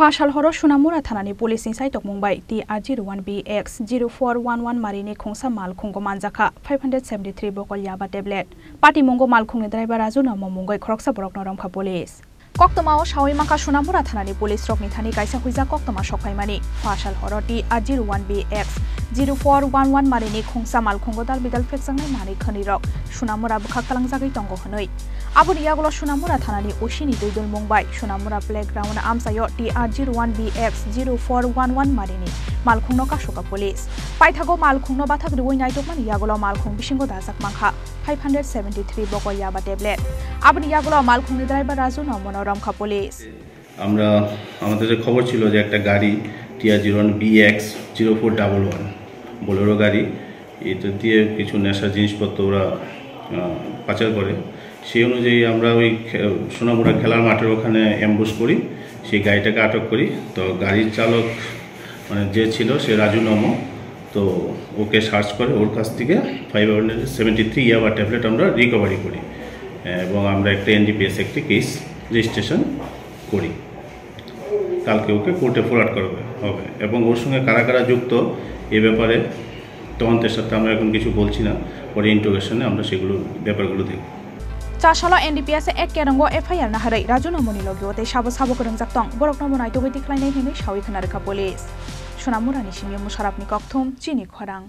Fashal horo Shunamura Thanani Police inside of Mumbai TR01BX 0411 Marini Khongsa Mal Khongo Manjaka 573 Bokol Yaba tablet. Party Mongo Mal Khong driver Azuna Mongoi Kroksa Borok Noromka Police. Koktama Shawi Maka Shunamura Thanani Police Rock Nithani Kaisa Huiza Koktama Shokaimani. Fashal horo TR01BX 0411 Marini Khongsa Mal Khongo Dal Bidal Fexang Mani Khani Rock Shunamura Bukakalang Zagi Tongo Hanoi. Abu Diagolo Shunamura Thanani Oshini Dudul Mumbai Shunamura Playground Amsayo TR01BX 0411 Marini Malkhungno Kashoka Police Paithago Malkhungno Bathak Duoi Naitokman Yagolo Malkhung Bishingo Dazak Mangha 573 Boko Yaba tablet Abu Diagolo Malkhung driver Razuno Monoramka Police আমরা আমাদের যে খবর ছিল যে একটা গাড়ি TR01BX 0411 Bolero গাড়ি এটা দিয়ে কিছু নেশা জিনিসপত্র ওরা পাচার করে সেই অনুযায়ী আমরা ওই সোনামুড়া খেলার মাঠের ওখানে অ্যাম্বুশ করি সেই গাড়িটাকে আটক করি তো গাড়ির চালক মানে যে ছিল সে রাজু নমো তো ওকে সার্চ করে ওর কাছ থেকে 573 ইয়াবা ট্যাবলেট আমরা রিকভারি করি এবং আমরা একটা এনডিপিএস একটি কেস রেজিস্ট্রেশন করি কালকে ওকে কোর্টে ফরওয়ার্ড করবে হবে এবং ওর সঙ্গে কারা কারা যুক্ত এই ব্যাপারে তদন্তের সাথে আমরা এখন কিছু বলছি না পরে ইন্টারোগেশনে আমরা সেগুলো ব্যাপারগুলো দেখব Chashala NDPS ek kerango FIR na harai Raju Nomoni logyote sabo kereng jaktong borok nomonai to tikhlai nei hini shawi khanarka police Shunamura ni simye musharapni kokthum chini khorang